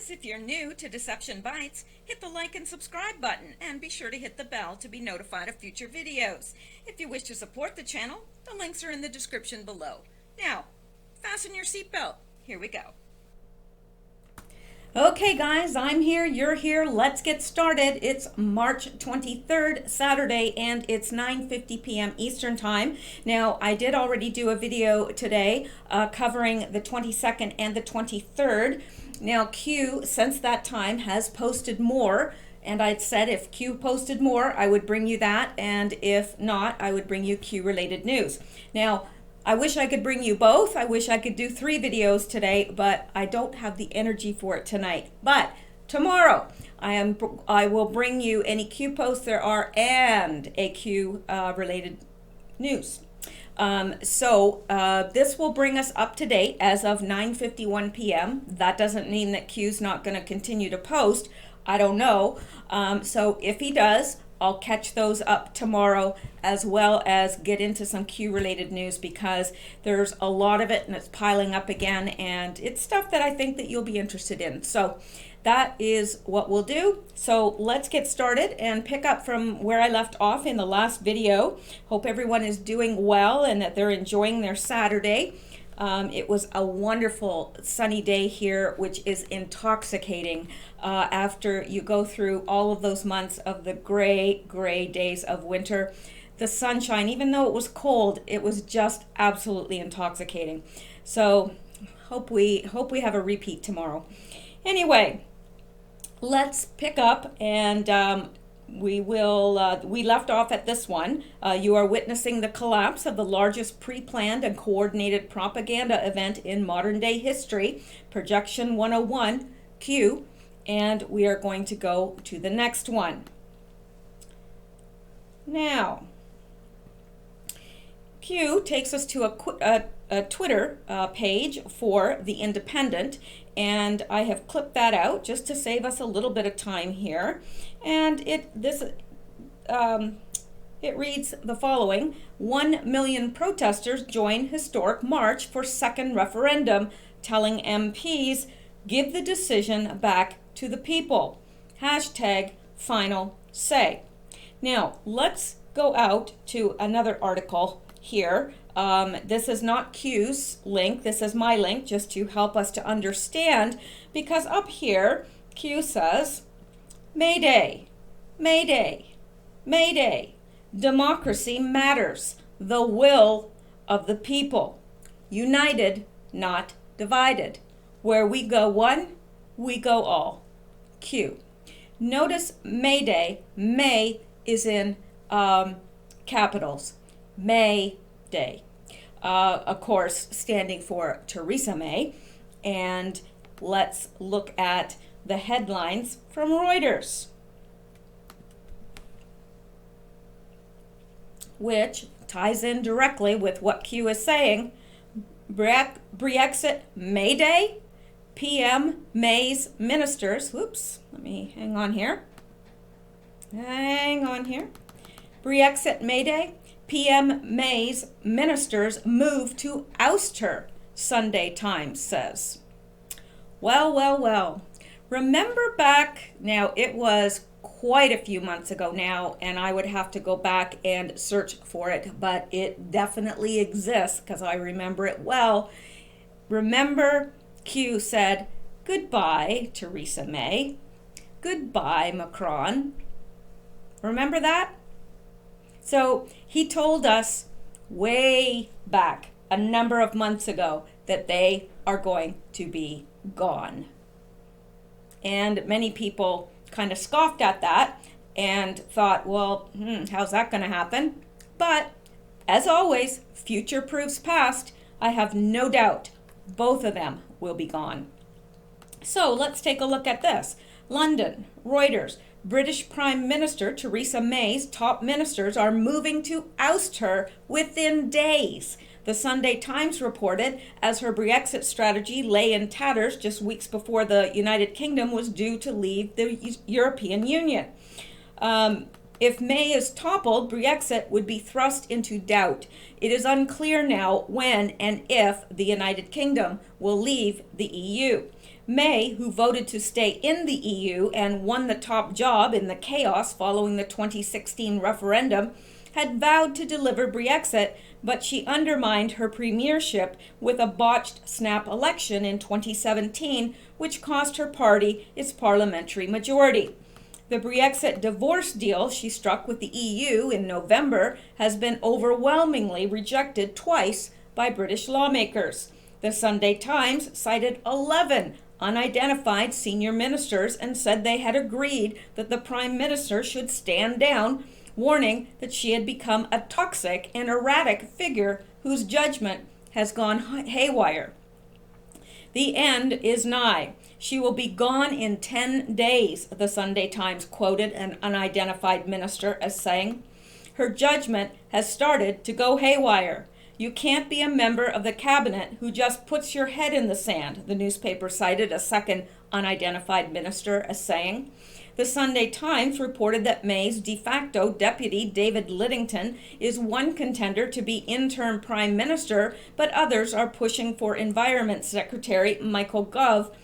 guys, if you're new to Deception Bytes, hit the like and subscribe button and be sure to hit the bell to be notified of future videos. If you wish to support the channel, the links are in the description below. Now, fasten your seatbelt. Here we go. Okay guys, I'm here, you're here, let's get started. It's March 23rd, Saturday, and it's 9:50 p.m. Eastern Time. Now, I did already do a video today covering the 22nd and the 23rd. Now, Q, since that time, has posted more, and I'd said if Q posted more, I would bring you that, and if not, I would bring you Q-related news. Now, I wish I could bring you both. I wish I could do 3 videos today, but I don't have the energy for it tonight. But tomorrow, I will bring you any Q posts there are and a Q related news. This will bring us up to date as of 9:51 p.m. That doesn't mean that Q's not going to continue to post. I don't know. So if he does, I'll catch those up tomorrow, as well as get into some Q-related news, because there's a lot of it and it's piling up again, and it's stuff that I think that you'll be interested in. So that is what we'll do. So let's get started and pick up from where I left off in the last video. Hope everyone is doing well and that they're enjoying their Saturday. It was a wonderful sunny day here, which is intoxicating after you go through all of those months of the gray days of winter. The sunshine, even though it was cold, it was just absolutely intoxicating. So hope we have a repeat tomorrow. Anyway, let's pick up, and we left off at this one. You are witnessing the collapse of the largest pre-planned and coordinated propaganda event in modern day history, Projection 101, Q, and we are going to go to the next one. Now, Q takes us to a Twitter page for The Independent, and I have clipped that out just to save us a little bit of time here. And it reads the following: 1 million protesters join historic march for second referendum, telling MPs, give the decision back to the people. Hashtag final say. Now, let's go out to another article here. This is not Q's link, this is my link, just to help us to understand, because up here, Q says, Mayday, Mayday, Mayday, democracy matters, the will of the people, united, not divided. Where we go one, we go all. Q. Notice Mayday, May is in capitals. May Day. Of course, standing for Theresa May. And let's look at the headlines from Reuters, which ties in directly with what Q is saying. Brexit May Day. PM May's ministers. Whoops, let me hang on here. Brexit May Day. PM May's ministers move to oust her, Sunday Times says. Well. Remember back, now it was quite a few months ago now, and I would have to go back and search for it, but it definitely exists because I remember it well. Remember, Q said, goodbye, Theresa May. Goodbye, Macron. Remember that? So he told us way back a number of months ago that they are going to be gone. And many people kind of scoffed at that and thought, well, how's that going to happen? But as always, future proofs past. I have no doubt both of them will be gone. So let's take a look at this. London, Reuters. British Prime Minister Theresa May's top ministers are moving to oust her within days. The Sunday Times reported as her Brexit strategy lay in tatters just weeks before the United Kingdom was due to leave the European Union. If May is toppled, Brexit would be thrust into doubt. It is unclear now when and if the United Kingdom will leave the EU. May, who voted to stay in the EU and won the top job in the chaos following the 2016 referendum, had vowed to deliver Brexit, but she undermined her premiership with a botched snap election in 2017, which cost her party its parliamentary majority. The Brexit divorce deal she struck with the EU in November has been overwhelmingly rejected twice by British lawmakers. The Sunday Times cited 11 unidentified senior ministers and said they had agreed that the Prime Minister should stand down, warning that she had become a toxic and erratic figure whose judgment has gone haywire. The end is nigh. She will be gone in 10 days, the Sunday Times quoted an unidentified minister as saying. Her judgment has started to go haywire. You can't be a member of the cabinet who just puts your head in the sand, the newspaper cited a second unidentified minister as saying. The Sunday Times reported that May's de facto deputy, David Lidington, is one contender to be interim prime minister, but others are pushing for Environment Secretary Michael Gove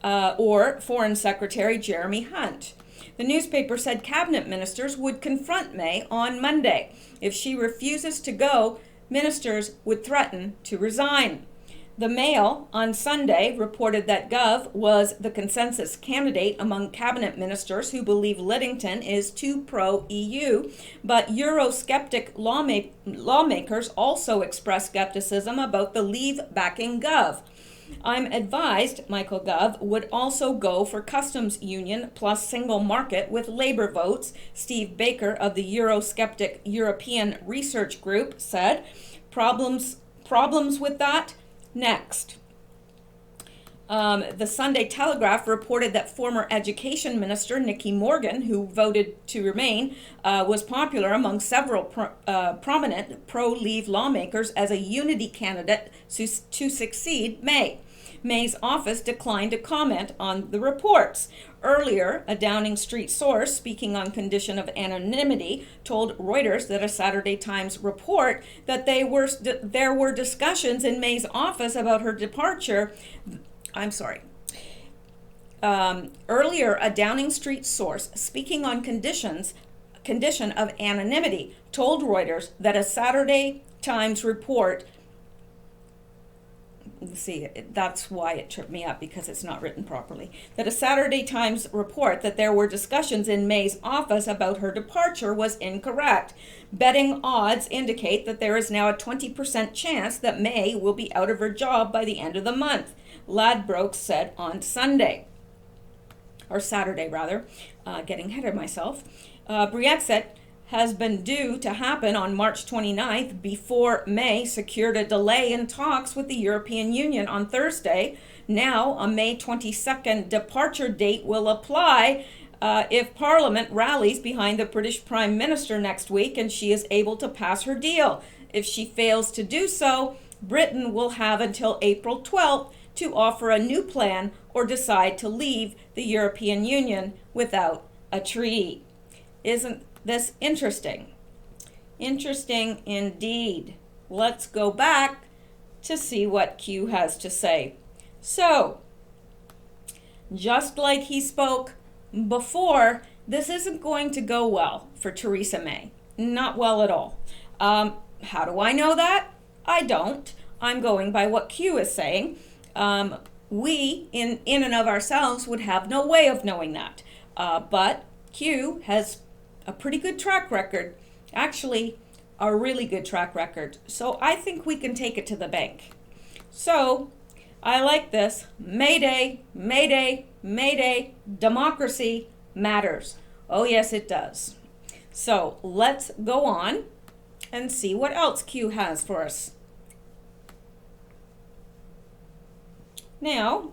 or Foreign Secretary Jeremy Hunt. The newspaper said cabinet ministers would confront May on Monday. If she refuses to go, ministers would threaten to resign. The Mail on Sunday reported that Gove was the consensus candidate among cabinet ministers who believe Lidington is too pro-EU, but Eurosceptic lawmakers also expressed skepticism about the Leave backing Gove. I'm advised Michael Gove would also go for customs union plus single market with Labour votes, Steve Baker of the Eurosceptic European Research Group said. Problems with that? Next. The Sunday Telegraph reported that former Education Minister Nicky Morgan, who voted to remain, was popular among several prominent pro-Leave lawmakers as a unity candidate to succeed May. May's office declined to comment on the reports. Earlier, a Downing Street source, speaking on condition of anonymity, told Reuters that a Saturday Times report that there were discussions in May's office about her departure. Earlier, a Downing Street source, speaking on condition of anonymity, told Reuters that a Saturday Times report. See, that's why it tripped me up, because it's not written properly. That a Saturday Times report that there were discussions in May's office about her departure was incorrect. Betting odds indicate that there is now a 20% chance that May will be out of her job by the end of the month, Ladbrokes said on Saturday, getting ahead of myself. Brexit has been due to happen on March 29th before May secured a delay in talks with the European Union on Thursday. Now, a May 22nd departure date will apply if Parliament rallies behind the British Prime Minister next week and she is able to pass her deal. If she fails to do so, Britain will have until April 12th to offer a new plan or decide to leave the European Union without a treaty. Isn't this interesting? Interesting indeed. Let's go back to see what Q has to say. So, just like he spoke before, this isn't going to go well for Theresa May. Not well at all. How do I know that? I don't. I'm going by what Q is saying. We, in and of ourselves, would have no way of knowing that. But Q has a pretty good track record, actually a really good track record. So I think we can take it to the bank. So I like this. Mayday, mayday, mayday, democracy matters. Oh yes, it does. So let's go on and see what else Q has for us. Now,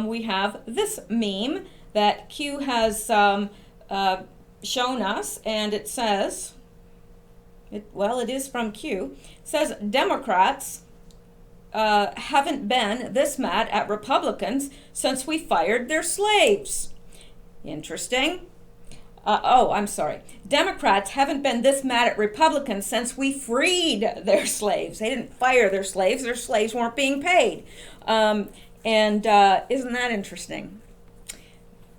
we have this meme that Q has shown us, and it says, it is from Q, it says Democrats haven't been this mad at Republicans since we fired their slaves. Interesting. Democrats haven't been this mad at Republicans since we freed their slaves. They didn't fire their slaves weren't being paid. And isn't that interesting?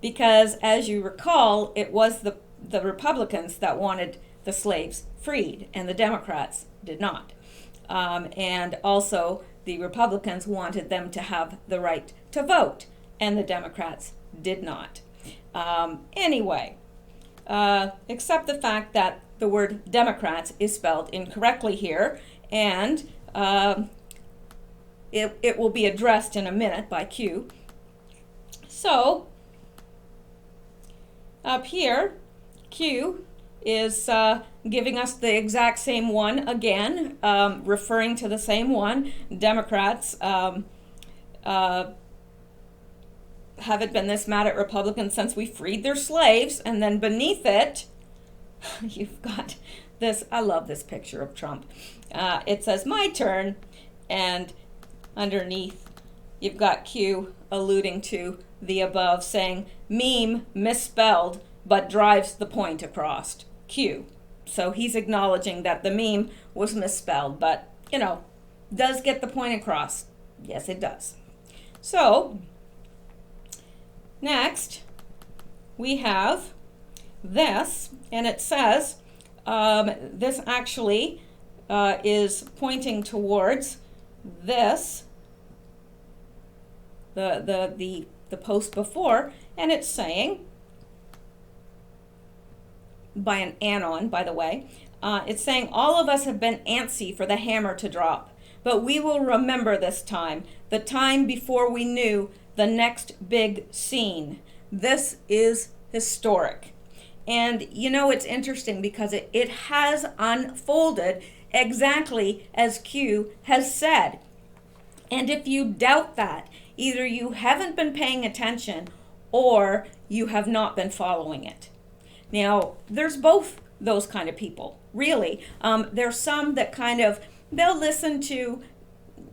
Because as you recall, it was the Republicans that wanted the slaves freed, and the Democrats did not. And also, the Republicans wanted them to have the right to vote, and the Democrats did not. Anyway, except the fact that the word Democrats is spelled incorrectly here, and it will be addressed in a minute by Q. So, up here, Q is giving us the exact same one again, referring to the same one. Democrats haven't been this mad at Republicans since we freed their slaves. And then beneath it, you've got this, I love this picture of Trump. It says, my turn. And underneath, you've got Q alluding to the above, saying, meme misspelled, but drives the point across. Q. So he's acknowledging that the meme was misspelled, but, does get the point across. Yes, it does. So, next, we have this, and it says, this actually is pointing towards this, the post before, and it's saying, by an anon, by the way, it's saying, all of us have been antsy for the hammer to drop, but we will remember this time, the time before we knew the next big scene. This is historic. And it's interesting because it has unfolded exactly as Q has said. And if you doubt that, either you haven't been paying attention or you have not been following it. Now, there's both those kind of people, really. There's some that they'll listen to,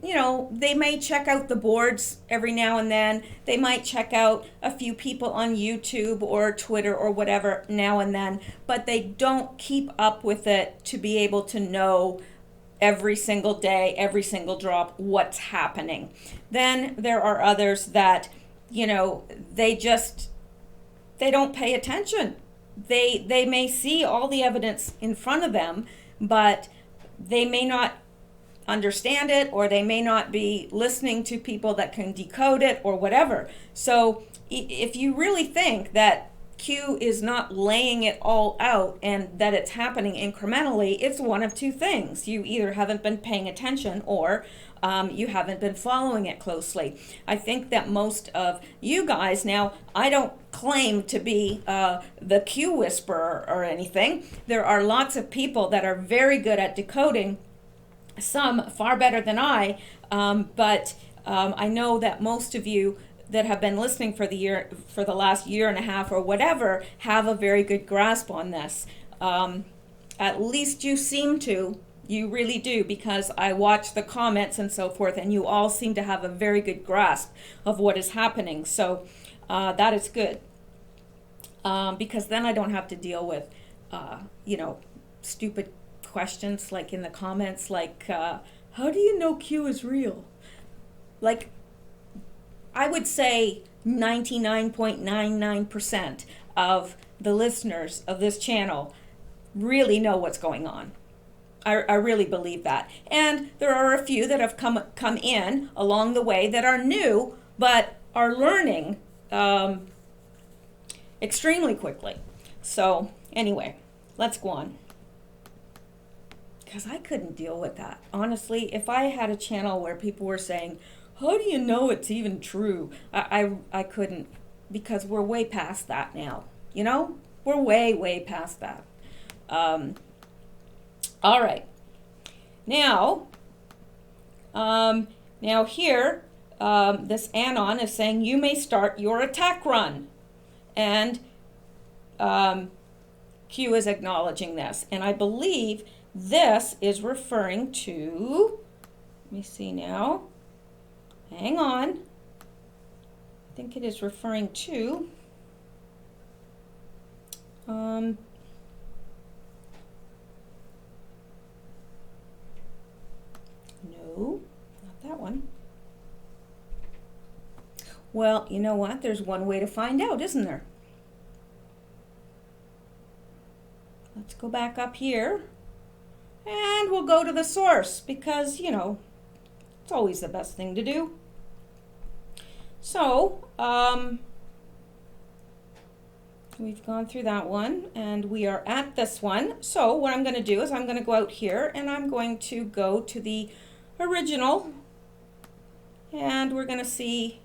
they may check out the boards every now and then. They might check out a few people on YouTube or Twitter or whatever now and then, but they don't keep up with it to be able to know every single day, every single drop, what's happening. Then there are others that, they don't pay attention. They may see all the evidence in front of them, but they may not understand it, or they may not be listening to people that can decode it or whatever. So if you really think that Q is not laying it all out and that it's happening incrementally, it's one of two things. You either haven't been paying attention or you haven't been following it closely. I think that most of you guys, now I don't claim to be the Q whisperer or anything. There are lots of people that are very good at decoding, some far better than I, but I know that most of you that have been listening for the last year and a half or whatever have a very good grasp on this. At least you seem to. You really do, because I watch the comments and so forth, and you all seem to have a very good grasp of what is happening. So that is good, because then I don't have to deal with, stupid questions like in the comments, like, how do you know Q is real? Like, I would say 99.99% of the listeners of this channel really know what's going on. I really believe that. And there are a few that have come in along the way that are new, but are learning extremely quickly. So anyway, let's go on. Because I couldn't deal with that. Honestly, if I had a channel where people were saying, how do you know it's even true? I couldn't, because we're way past that now. We're way past that. All right. Now here, this anon is saying you may start your attack run. And Q is acknowledging this. And I believe this is referring to, let me see now. Hang on. I think it is referring to, no, not that one. Well, you know what? There's one way to find out, isn't there? Let's go back up here and we'll go to the source because, it's always the best thing to do. So, we've gone through that one and we are at this one. So what I'm going to do is I'm going to go out here and I'm going to go to the original and we're going to see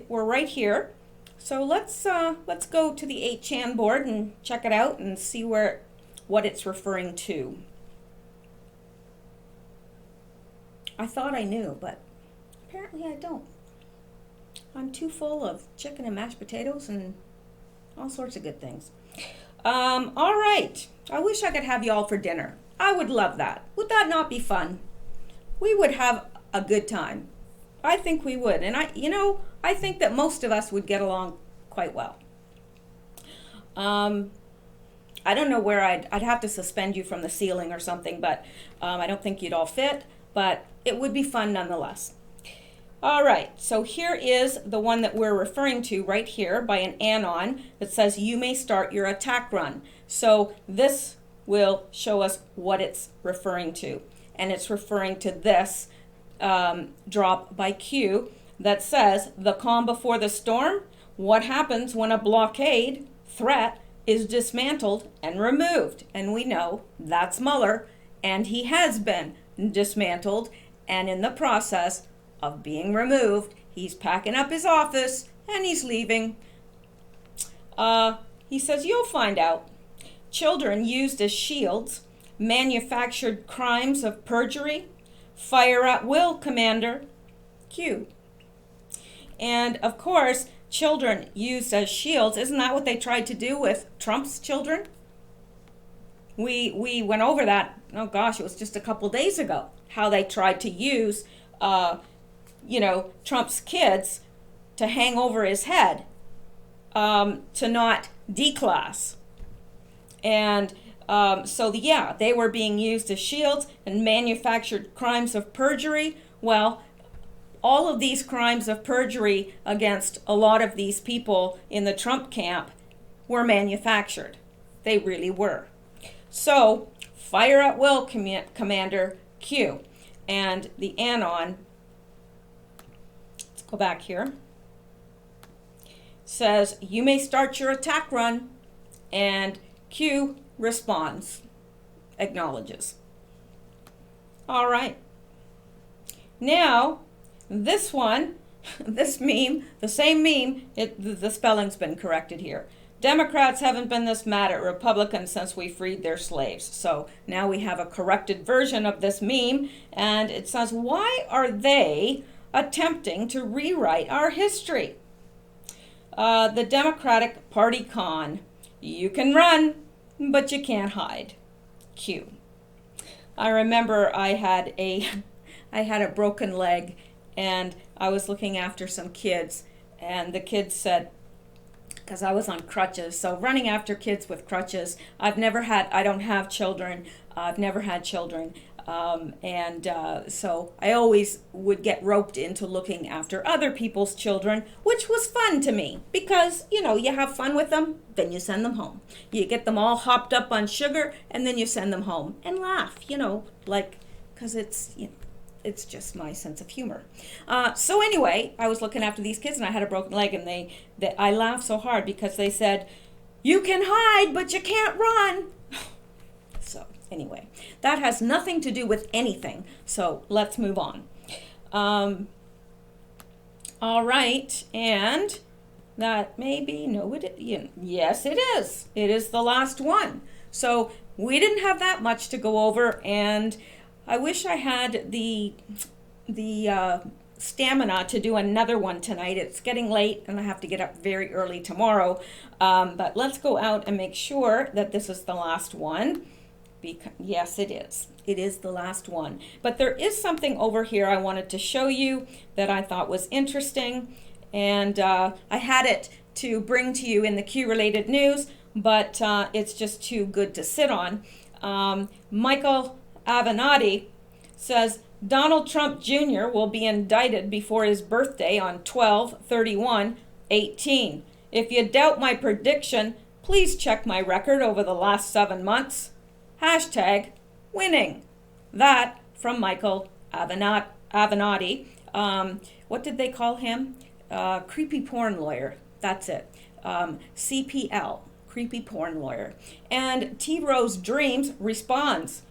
we're right here. So let's go to the 8chan board and check it out and see what it's referring to. I thought I knew, but apparently I don't. I'm too full of chicken and mashed potatoes and all sorts of good things. All right. I wish I could have you all for dinner. I would love that. Would that not be fun? We would have a good time. I think we would. And I think that most of us would get along quite well. I don't know where I'd have to suspend you from the ceiling or something, but I don't think you'd all fit, but it would be fun nonetheless. All right, so here is the one that we're referring to right here by an anon that says you may start your attack run. So this will show us what it's referring to. And it's referring to this drop by Q that says the calm before the storm. What happens when a blockade threat is dismantled and removed? And we know that's Mueller, and he has been dismantled and in the process of being removed. He's packing up his office and he's leaving. He says, you'll find out. Children used as shields, manufactured crimes of perjury, fire at will, Commander. Q. And of course, children used as shields, isn't that what they tried to do with Trump's children? We went over that, oh gosh, it was just a couple days ago, how they tried to use Trump's kids to hang over his head, to not declass. And they were being used as shields and manufactured crimes of perjury. Well, all of these crimes of perjury against a lot of these people in the Trump camp were manufactured. They really were. So, fire at will, Commander Q. And the anon, let's go back here, says, you may start your attack run, and Q responds, acknowledges. All right. Now, this one, this meme, the same meme, the spelling's been corrected here. Democrats haven't been this mad at Republicans since we freed their slaves. So now we have a corrected version of this meme, and it says, why are they attempting to rewrite our history? The Democratic Party con. You can run, but you can't hide. Q. I remember I had a broken leg, and I was looking after some kids, and the kids said, because I was on crutches, so running after kids with crutches, I don't have children, I've never had children, so I always would get roped into looking after other people's children, which was fun to me, because, you have fun with them, then you send them home. You get them all hopped up on sugar, and then you send them home, and laugh, because it's just my sense of humor. So anyway, I was looking after these kids and I had a broken leg, and I laughed so hard because they said, you can hide, but you can't run. So anyway, that has nothing to do with anything. So let's move on. All right, and that may be, yes, it is. It is the last one. So we didn't have that much to go over, and I wish I had the stamina to do another one tonight. It's getting late and I have to get up very early tomorrow. But let's go out and make sure that this is the last one. Yes, it is. It is the last one. But there is something over here I wanted to show you that I thought was interesting. And I had it to bring to you in the Q-related news, but it's just too good to sit on. Michael Avenatti says Donald Trump Jr. will be indicted before his birthday on 12/31 18. If you doubt my prediction, please check my record over the last 7 months. Hashtag winning. That from Michael Avenatti. What did they call him? Creepy porn lawyer. That's it. CPL, creepy porn lawyer. And T. Rose Dreams responds,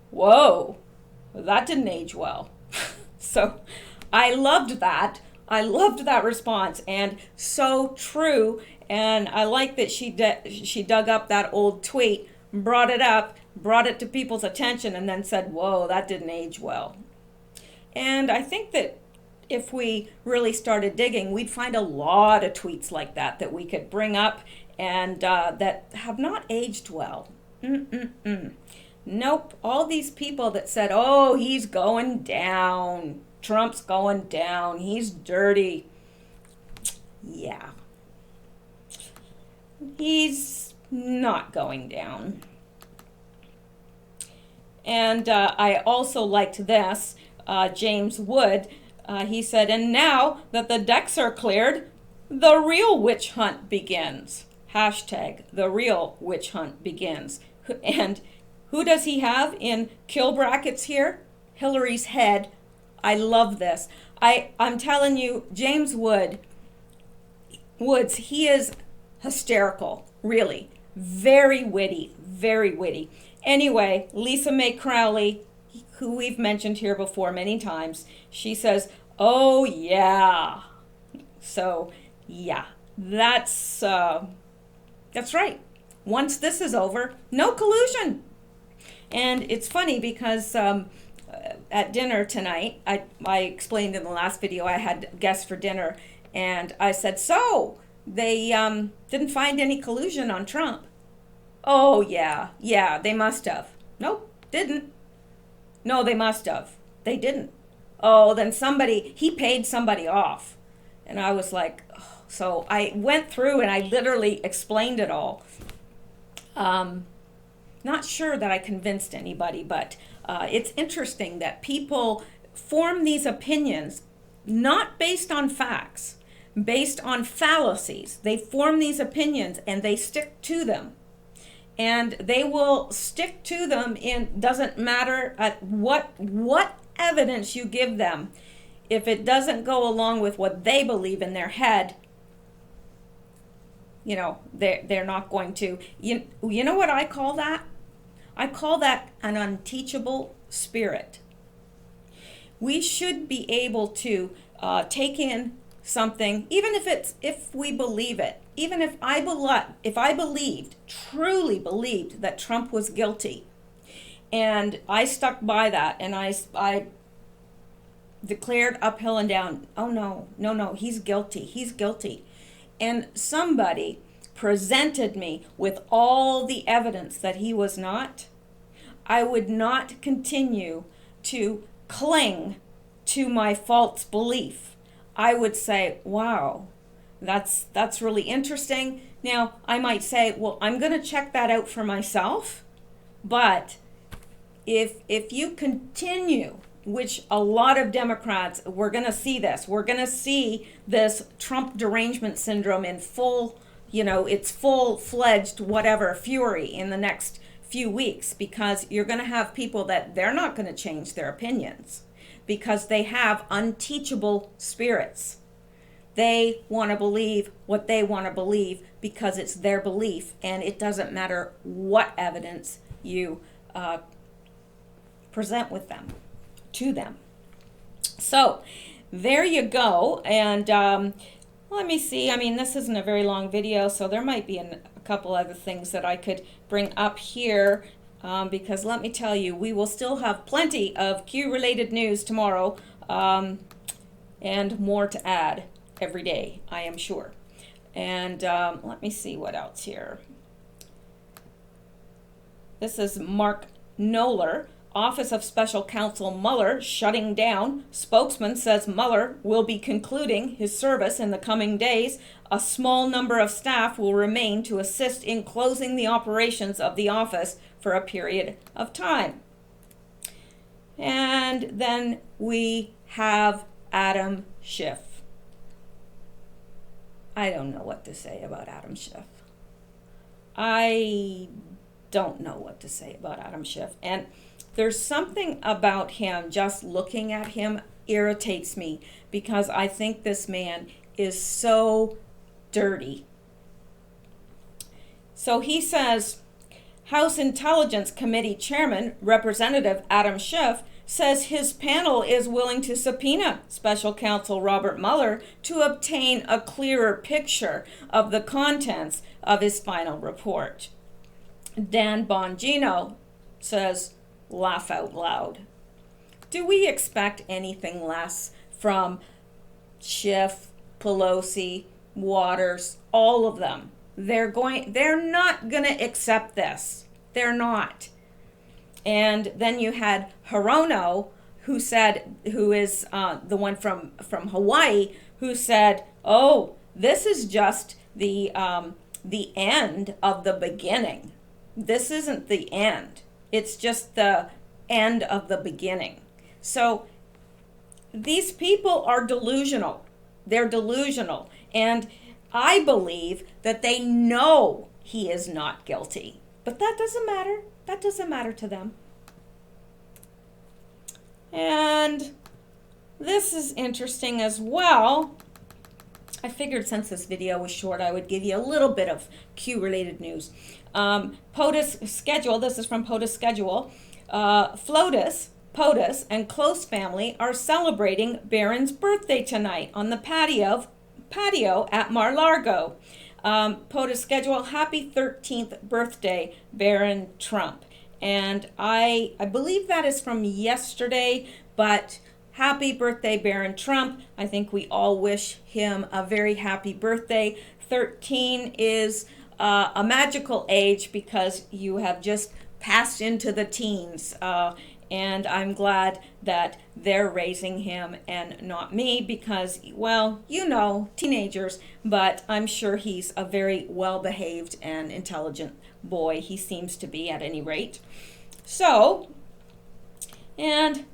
whoa, that didn't age well. So I loved that. I loved that response, and so true. And I like that she dug up that old tweet, brought it up, brought it to people's attention, and then said, whoa, that didn't age well. And I think that if we really started digging, we'd find a lot of tweets like that we could bring up and that have not aged well. Nope. All these people that said, oh, he's going down. Trump's going down. He's dirty. Yeah. He's not going down. And I also liked this. James Wood, he said, and now that the decks are cleared, the real witch hunt begins. Hashtag the real witch hunt begins. And who does he have in kill brackets here? Hillary's head. I love this. I'm telling you, James Woods, he is hysterical, really. Very witty, very witty. Anyway, Lisa Mae Crowley, who we've mentioned here before many times, she says, oh yeah. So yeah, that's right. Once this is over, no collusion. And it's funny because at dinner tonight, I explained in the last video I had guests for dinner, and I said, so they didn't find any collusion on Trump. Oh yeah, they must have. Nope, didn't. No, they must have. They didn't. Oh, then he paid somebody off. And I was like, oh. So I went through and I literally explained it all. Not sure that I convinced anybody, but it's interesting that people form these opinions not based on facts, based on fallacies. They form these opinions and they stick to them. And they will stick to them doesn't matter at what evidence you give them. If it doesn't go along with what they believe in their head, they're not going to. You know what I call that? I call that an unteachable spirit. We should be able to take in something, even if we believe it. Even if I truly believed that Trump was guilty, and I stuck by that, and I declared up, hill, and down, oh no, he's guilty. And somebody presented me with all the evidence that he was not, I would not continue to cling to my false belief. I would say, wow, that's really interesting. Now, I might say, well, I'm going to check that out for myself. But if you continue, which a lot of Democrats, we're going to see this. We're going to see this Trump derangement syndrome in full, it's full-fledged whatever fury in the next few weeks, because you're going to have people that they're not going to change their opinions because they have unteachable spirits. They want to believe what they want to believe because it's their belief, and it doesn't matter what evidence you present to them. So there you go. And let me see. I mean, this isn't a very long video, so there might be a couple other things that I could bring up here. Because let me tell you, we will still have plenty of Q-related news tomorrow, and more to add every day, I am sure. And let me see what else here. This is Mark Knoller, Office of Special Counsel Mueller shutting down. Spokesman says Mueller will be concluding his service in the coming days. A small number of staff will remain to assist in closing the operations of the office for a period of time. And then we have Adam Schiff. I don't know what to say about Adam Schiff. I don't know what to say about Adam Schiff. And there's something about him, just looking at him irritates me, because I think this man is so dirty. So he says, House Intelligence Committee Chairman, Representative Adam Schiff, says his panel is willing to subpoena Special Counsel Robert Mueller to obtain a clearer picture of the contents of his final report. Dan Bongino says, laugh out loud. Do we expect anything less from Schiff, Pelosi, Waters, all of them? They're not going to accept this. They're not. And then you had Hirono, who is the one from Hawaii, who said, "Oh, this is just the end of the beginning. This isn't the end. It's just the end of the beginning." So these people are delusional. They're delusional, and I believe that they know he is not guilty, but that doesn't matter. That doesn't matter to them. And this is interesting as well. I figured since this video was short, I would give you a little bit of Q-related news. POTUS schedule, this is from POTUS schedule. POTUS, and close family are celebrating Barron's birthday tonight on the patio at Mar-Largo. POTUS schedule, happy 13th birthday, Barron Trump. And I believe that is from yesterday, but happy birthday, Barron Trump. I think we all wish him a very happy birthday. 13 is a magical age because you have just passed into the teens. And I'm glad that they're raising him and not me because, well, you know, teenagers, but I'm sure he's a very well-behaved and intelligent boy. He seems to be, at any rate. So, and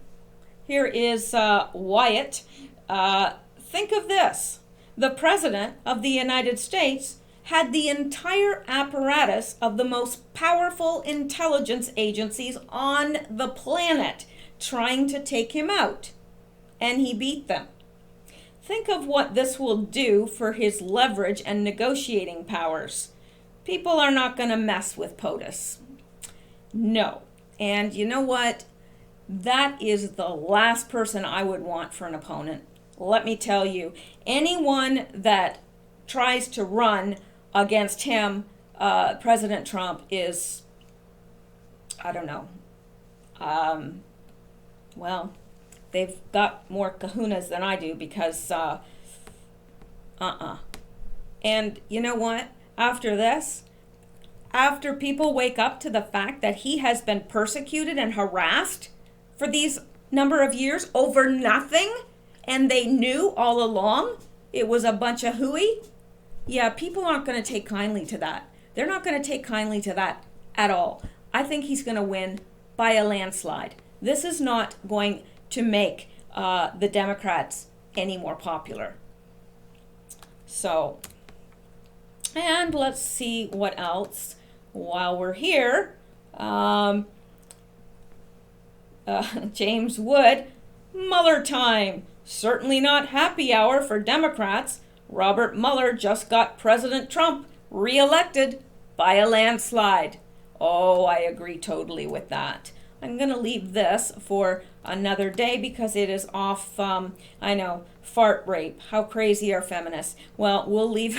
here is Wyatt. Think of this. The President of the United States had the entire apparatus of the most powerful intelligence agencies on the planet trying to take him out, and he beat them. Think of what this will do for his leverage and negotiating powers. People are not going to mess with POTUS. No. And you know what? That is the last person I would want for an opponent. Let me tell you, anyone that tries to run against him, President Trump, is, I don't know. Well, they've got more kahunas than I do because, And you know what? After this, after people wake up to the fact that he has been persecuted and harassed for these number of years over nothing, and they knew all along it was a bunch of hooey, yeah, people aren't going to take kindly to that. They're not going to take kindly to that at all. I think he's going to win by a landslide. This is not going to make the Democrats any more popular. So, and let's see what else while we're here. James Wood, Mueller time. Certainly not happy hour for Democrats. Robert Mueller just got President Trump reelected by a landslide. Oh, I agree totally with that. I'm going to leave this for another day because it is off, I know, fart rape. How crazy are feminists? Well, we'll leave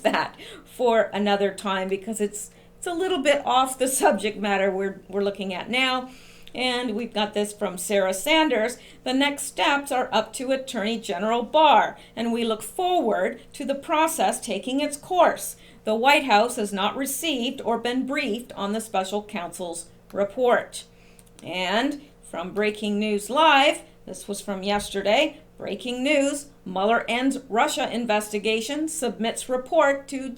that for another time because it's a little bit off the subject matter we're looking at now. And we've got this from Sarah Sanders. The next steps are up to Attorney General Barr, and we look forward to the process taking its course. The White House has not received or been briefed on the special counsel's report. And from Breaking News Live, this was from yesterday, breaking news, Mueller ends Russia investigation, submits report to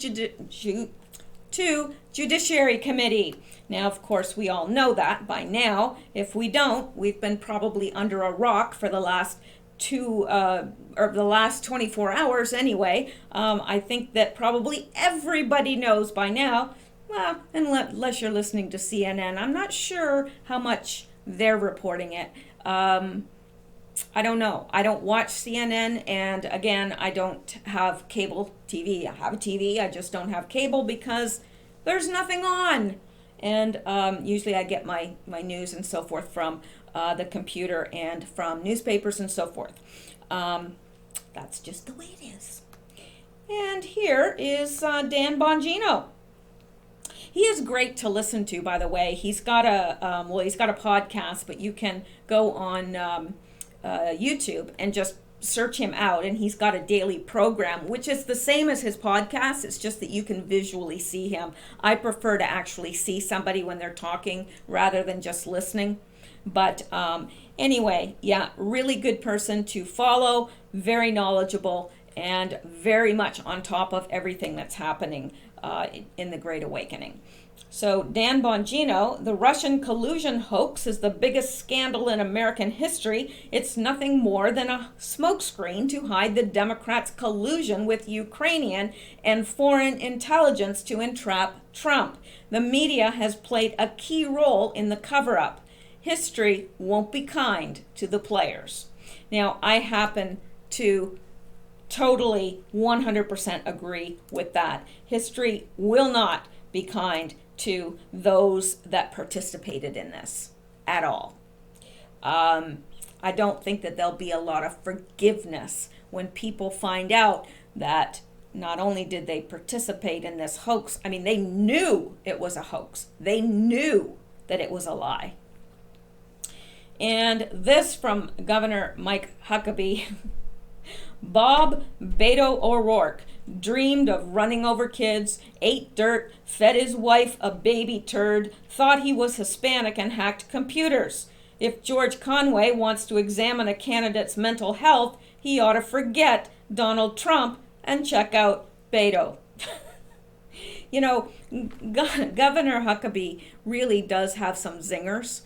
Judiciary Committee. Now, of course, we all know that by now. If we don't, we've been probably under a rock for the last or the last 24 hours anyway. I think that probably everybody knows by now, well, unless you're listening to CNN. I'm not sure how much they're reporting it. I don't know. I don't watch CNN, and again, I don't have cable TV. I have a TV, I just don't have cable because there's nothing on. And usually I get my news and so forth from the computer and from newspapers and so forth. That's just the way it is. And here is Dan Bongino. He is great to listen to, by the way. He's got a podcast, but you can go on YouTube and just search him out, and he's got a daily program, which is the same as his podcast. It's just that you can visually see him. I prefer to actually see somebody when they're talking rather than just listening. But anyway, yeah, really good person to follow, very knowledgeable, and very much on top of everything that's happening in the Great Awakening. So Dan Bongino, the Russian collusion hoax is the biggest scandal in American history. It's nothing more than a smokescreen to hide the Democrats' collusion with Ukrainian and foreign intelligence to entrap Trump. The media has played a key role in the cover-up. History won't be kind to the players. Now, I happen to totally 100% agree with that. History will not be kind to those that participated in this at all. I don't think that there'll be a lot of forgiveness when people find out that not only did they participate in this hoax, I mean, they knew it was a hoax. They knew that it was a lie. And this from Governor Mike Huckabee. Bob Beto O'Rourke dreamed of running over kids, ate dirt, fed his wife a baby turd, thought he was Hispanic and hacked computers. If George Conway wants to examine a candidate's mental health, he ought to forget Donald Trump and check out Beto. You know, Governor Huckabee really does have some zingers.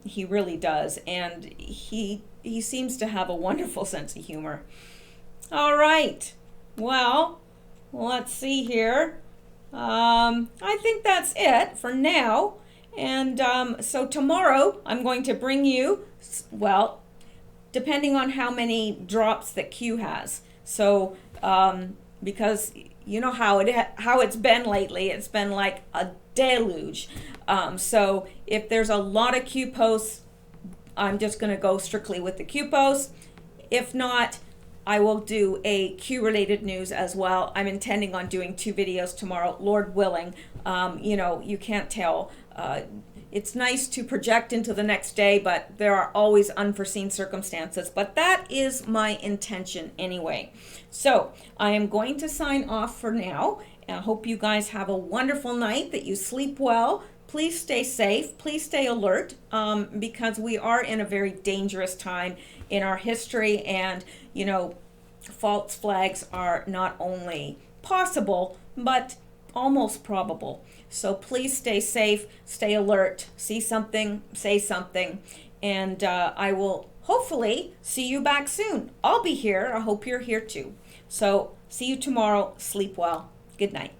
He really does, and he seems to have a wonderful sense of humor. All right, well, let's see here. I think that's it for now, and so tomorrow I'm going to bring you, well, depending on how many drops that Q has. So because you know how it's been lately, it's been like a deluge. So if there's a lot of Q posts, I'm just going to go strictly with the Q posts. If not, I will do a Q related news as well. I'm intending on doing 2 videos tomorrow, Lord willing. You know, you can't tell. It's nice to project into the next day, but there are always unforeseen circumstances. But that is my intention anyway. So I am going to sign off for now. And I hope you guys have a wonderful night, that you sleep well. Please stay safe. Please stay alert, because we are in a very dangerous time in our history. And, you know, false flags are not only possible, but almost probable. So please stay safe, stay alert, see something, say something, and I will hopefully see you back soon. I'll be here. I hope you're here too. So see you tomorrow. Sleep well. Good night.